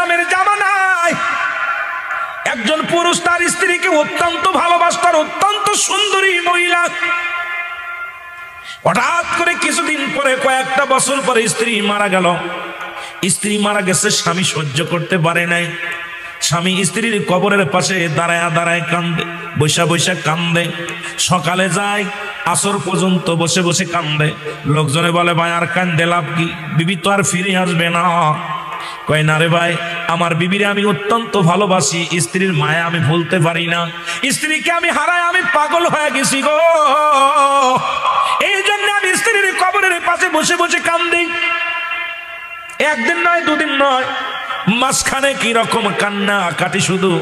সাল্লামের জামানায় একজন পুরুষ তার স্ত্রীকে অত্যন্ত ভালোবাসতেন, অত্যন্ত সুন্দরী মহিলা। হঠাৎ করে কিছুদিন পরে, কয়েকটা বছর পরে স্ত্রী মারা গেল। স্ত্রী মারা গেছে, স্বামী সহ্য করতে পারে নাই। স্বামী স্ত্রীর কবরের পাশে দাঁড়ায় দাঁড়ায় কান্দে, বৈশা বৈশা কান্দে। সকালে যায়, আসর পর্যন্ত বসে বসে কান্দে। লোকজনে বলে, ভাই আর কান্দে লাভ কি, বিবি তো আর ফিরে আসবে না। কয় না রে ভাই, আমার বিবিরে আমি অত্যন্ত ভালোবাসি, স্ত্রীর মায়া আমি ভুলতে পারি না। স্ত্রীকে আমি হারায় আমি পাগল হয়ে গেছি গো, এই জন্য আমি স্ত্রীর কবরের পাশে বসে বসে কান্দি। একদিন নয়, দুদিন নয়, মাঝখানে কি রকম কান্না কাটি শুধু।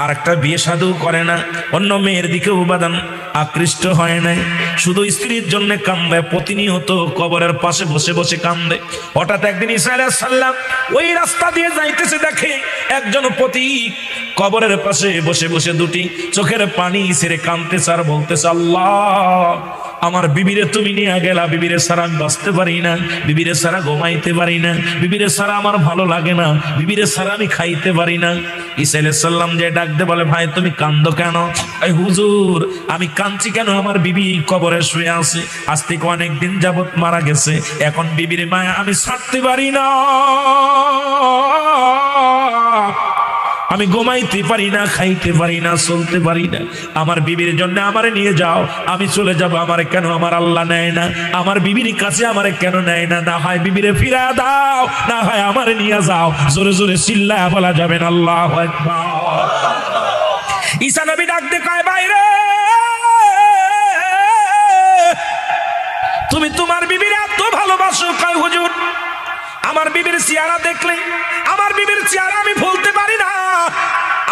আর একটা বিয়ে সাধু করে না, অন্য মেয়ের দিকে উপাদান আকৃষ্ট হয় নাই, শুধু স্ত্রীর জন্য কান্দে, প্রতিনিয়ত কবরের পাশে বসে বসে কান্দে। হঠাৎ একদিন ঈসা আলাইহিস সালাম ওই রাস্তা দিয়ে যাইতেছে, দেখে একজন পথিক কবরের পাশে বসে বসে দুটি চোখের পানি ছেড়ে কাঁদতেছে আর বলতেছে, আল্লাহ আমার বিবিরে তুমি নিয়ে গেলা, বিবিরে ছাড়া আমি বাঁচতে পারি না, বিবিরে ছাড়া ঘুমাইতে পারি না, বিবিরে ছাড়া আমার ভালো লাগে না, বিবিরে ছাড়া আমি খাইতে পারি না। ঈসা আলাইহিস সালাম যে ডাকতে বলে, ভাই তুমি কান্দো কেন? এই হুজুর আমি কাঁদছি কেন, আমার বিবি কবরে শুয়ে আছে, আজ থেকে অনেক দিন যাবত মারা গেছে, এখন বিবির মায়া আমি ছাড়তে পারি না, আমি ঘুমাইতে পারি না, খাইতে পারি না, চলতে পারি না, আমার বিবির জন্য আমারে নিয়ে যাও, আমি চলে যাব। আমারে কেন আমার আল্লাহ নেয় না? আমার বিবির কাছে আমারে কেন নেয় না? না হয় বিবিরে ফিরা দাও, না হয় আমারে নিয়ে যাও। জোরে জোরে চিল্লায়া বলা যাবে না আল্লাহু আকবার। ঈসা নবী ডাক দিয়ে কয়, বাইরে তুমি তোমার বিবির এত ভালোবাসো? কয় হুজুর আমার বিবির চেহারা দেখলে, আমার বিবির চেহারা আমি ভুলতে পারি না।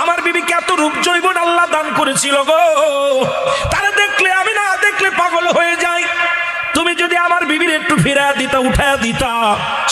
আমার বিবিকে এত রূপ জৈবন আল্লাহ দান করেছিল গো, তারা দেখলে আমি না দেখলে পাগল হয়ে যাই। তুমি যদি আমার বিবির একটু ফিরা দিতা, উঠায়া দিতা,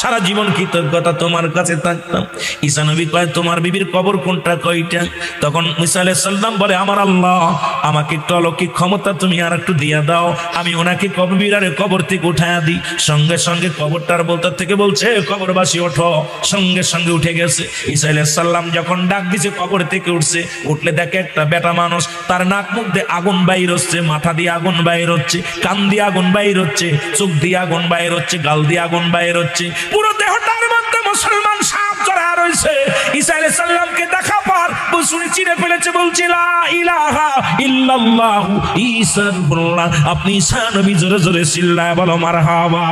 সারা জীবন কৃতজ্ঞতা তোমার কাছে থাকতাম। ঈসা নবী কয়, তোমার বিবির কবর কোনটা, কয়টা? তখন ঈসা আলাইহিস সালাম বলে, আমার আল্লাহ আমাকে একটু অলৌকিক ক্ষমতা তুমি আর একটু দিয়া দাও, আমি ওনাকে কবরের কবর থেকে উঠায়া দিই। সঙ্গে সঙ্গে কবরটার বলতে থেকে বলছে, কবরবাসী ওঠো। সঙ্গে সঙ্গে উঠে গেছে। ঈসা আলাইহিস সালাম যখন ডাক দিছে, কবর থেকে উঠছে, উঠলে দেখে একটা বেটা মানুষ, তার নাক মুখ দিয়ে আগুন বাইর হচ্ছে, মাথা দিয়ে আগুন বাইর হচ্ছে, কান দিয়ে আগুন বাইর হচ্ছে, চোখ দিয়ে আগুন বাইর হচ্ছে, গাল দিয়ে আগুন বাইর হচ্ছে, পুরো দেহটার মধ্যে মুসলমান সাপ জড়া রয়েছে। ঈসা আলাইহিস সালামকে দেখা পর বুঝুনি চিনে ফেলেছে, বলছে লা ইলাহা ইল্লাল্লাহ ঈসা রাসূলুল্লাহ। আপনি ঈসা নবী জোরে জোরে চিল্লায় বলো মারহাবা।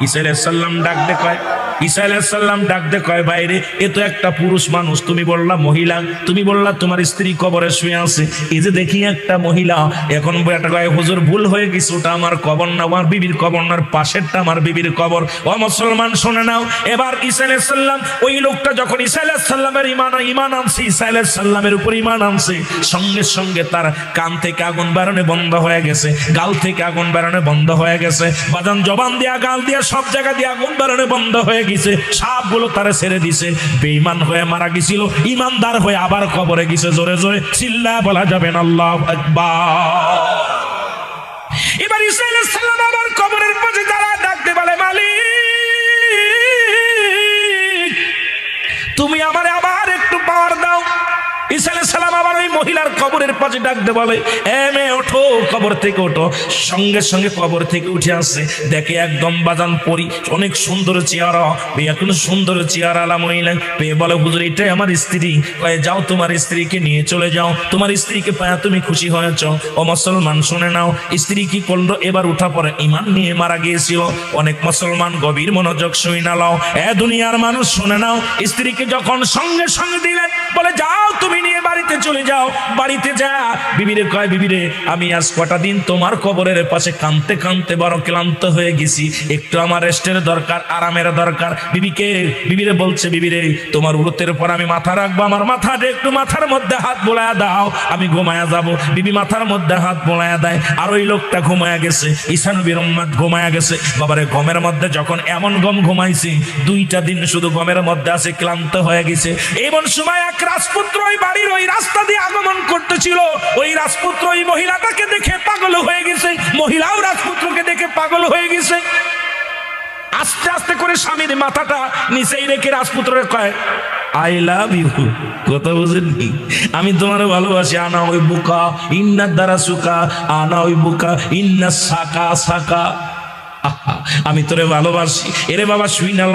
ঈসা আলাইহিস সালাম ডাক দে কয়, ঈসা আলাইহিস সালাম ডাক দে কয়, বাইরে এ তো একটা পুরুষ মানুষ, তুমি বললা মহিলা, তুমি বললা তোমার স্ত্রী কবরে শুয়ে আছে, এই যে দেখি একটা মহিলা। এখন বইটা কয়, হুজুর ভুল হয়ে গেছে, ওটা আমার কবর না, আমার বিবির কবর না, পাশেরটা আমার বিবির কবর। ও মুসলমান শুনে নাও। এবার ঈসা আলাইহিস সালাম, ওই লোকটা যখন ঈসা আলাইহিস সালামের ঈমান আনছে, ঈসা আলাইহিস সালামের উপর ঈমান আনছে, সঙ্গে সঙ্গে তার কান থেকে আগুন বেরোনো বন্ধ হয়ে গেছে, গাল থেকে আগুন বেরোনো বন্ধ হয়ে গেছে, বাদান জবান দিয়া গাল দিয়া সব জায়গা দিয়ে আগুন বেরোনো বন্ধ হয়ে গেছে, সাপগুলো তারা ছেড়ে দিছে। বেঈমান হয়ে মারা গেছিল, ইমানদার হয়ে আবার কবরে গেছে। জোরে জোরে চিল্লায়া বলা যাবে না আল্লাহু আকবার। এবার ঈসা আলাইহিস সালাম আবার কবরের পাশে দাঁড়ায় ডাকতে বলে, মালিক তুমি আমারে আবার একটু পাওয়ার দাও। ঈসা আলাইহিস সালাম আবার ওই মহিলার কবরের পাশে ডাকতে বলে, এ মেয়ে ওঠো, কবর থেকে ওঠো। সঙ্গে সঙ্গে কবর থেকে উঠে আসছে, দেখে একদম বাজান পরি, অনেক সুন্দর চেহারা, এখন সুন্দর চেহারা আলা মহিলা পেয়ে বলে, হুজুর এটাই আমার স্ত্রী। কয়ে, যাও তোমার স্ত্রীকে নিয়ে চলে যাও, তোমার স্ত্রীকে পায়া তুমি খুশি হয়েছ। ও মুসলমান শুনে নাও, স্ত্রী কি করলো? এবার উঠা পরে ঈমান নিয়ে মারা গিয়েছিল। অনেক মুসলমান গভীর মনোযোগ শুনে নাও, এ দুনিয়ার মানুষ শুনে নাও। স্ত্রীকে যখন সঙ্গে সঙ্গে দিলেন, বলে যাও তুমি নিয়ে বাড়িতে চলে যাও। বাড়িতে যা বিবিরে কয়, বিবিরে আমি আজ কটা দিন তোমার কবরের পাশে কাঁদতে কাঁদতে বড় ক্লান্ত হয়ে গেছি, একটু আমার রেস্টের দরকার, আরামের দরকার। বিবিরে বলছে, বিবিরে তোমার উরতের উপর আমি মাথা রাখবো, আমার মাথাটা একটু মাথার মধ্যে হাত বোলায়া দাও, আমি ঘুমায়া যাব। বিবি মাথার মধ্যে হাত বোলায়া দেয়, আর ওই লোকটা ঘুমায়া গেছে। ঈসা নবীর উম্মত ঘুমায়া গেছে। বাবারে গমের মধ্যে যখন এমন গম ঘুমাইছি, 2টা দিন শুধু গমের মধ্যে আছে, ক্লান্ত হয়ে গেছে। এমন সময় এক রাজপুত্র ওই বাড়ির ওই রাস্তা দিয়ে আগমন করতেছিল। ওই রাজপুত্র ওই মহিলাটাকে দেখে পাগল হয়ে গেছে, মহিলাও রাজপুত্রকে দেখে পাগল হয়ে গেছে। আস্তে আস্তে করে স্বামীর মাথাটা নিচেই রেখে রাজপুত্রের কয়, আই লাভ ইউ। কথা বুঝেননি? আমি তোমার ভালোবাসি। আনা ওই বুকা ইন্না দ্বারা সুকা, আনা ওই বুকা ইন্না সাকা সাকা। আমি তোরে ভালোবাসি। এরে বাবা শুই না।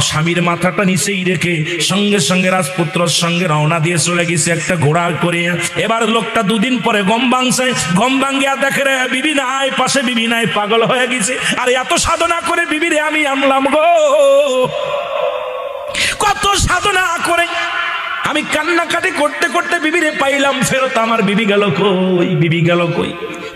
স্বামীর মাথাটা নিচেই রেখে সঙ্গে সঙ্গে রাজপুত্রর সঙ্গে রওনা দিয়ে চলে গেছে একটা ঘোড়া করে। এবার লোকটা দুদিন পরে গম ভাঙছে। গম ভাঙ্গিয়া দেখে রে বিবি নাই, পাশে বিবি নাই, পাগল হয়ে গেছে। আর এত সাধনা করে বিবিরে আমি আনলাম গো, কত সাধনা করে আমি কান্নাকাটি করতে করতে বিবিরে পাইলাম ফেরত। আমার বিবি গেল কই, বিবি গেল কই?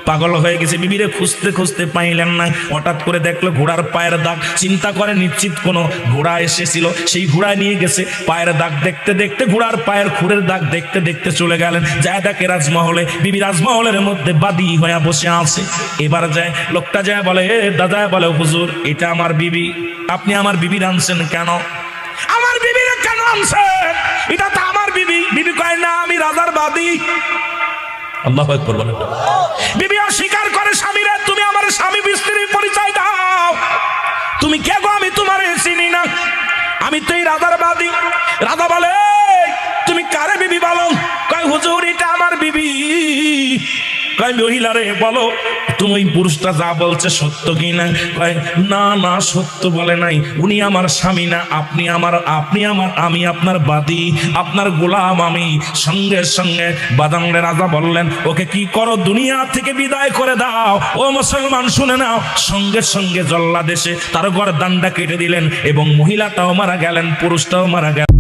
পাগল হয়ে গেছে। বিবিরে খুঁজতে খুঁজতে পাইলেন না। হঠাৎ করে দেখলো ঘোড়ার পায়ের দাগ। চিন্তা করে নিশ্চিত কোনো ঘোড়া এসেছিল, সেই ঘোড়া নিয়ে গেছে। পায়ের দাগ দেখতে দেখতে, ঘোড়ার পায়ের খুরের দাগ দেখতে দেখতে চলে গেলেন। যায় দেখে রাজমহলে, বিবি রাজমহলের মধ্যে বাদী হয়ে বসে আছে। এবার যায় লোকটা যায় বলে, এ দাদা, বলে হুজুর এটা আমার বিবি, আপনি আমার বিবি আনছেন কেন? আমার বিবিরে কেন আনছেন? এটা তো আমার বিবি। বিবি কয় না, আমি রাজার বাদী। আল্লাহু আকবার বলেন। বিবি অস্বীকার করে, স্বামীরা তুমি আমার স্বামী স্ত্রীর পরিচয় দাও। তুমি কে গো? আমি তোমারে চিনি না, আমি তো এই রাজার বাদী। রাজা বলে, তুমি কারে বিবি বলো? কয় হুজুর এটা আমার বিবি। কয় মহিলা রে বলো তুমি পুরুষটা যা বলছে সত্য কি না? কয় না না, সত্য বলে নাই, উনি আমার স্বামী না, আপনি আমার, আমি আপনার বাদী, আপনার গোলাম আমি। সঙ্গে সঙ্গে বাদামরে রাজা বললেন, ওকে কি করো, দুনিয়া থেকে বিদায় করে দাও। ও মুসলমান শুনে নাও। সঙ্গে সঙ্গে জল্লাদ এসে তার গর্দানটা কেটে দিলেন এবং মহিলাটাও মারা গেলেন, পুরুষটাও মারা গেলেন।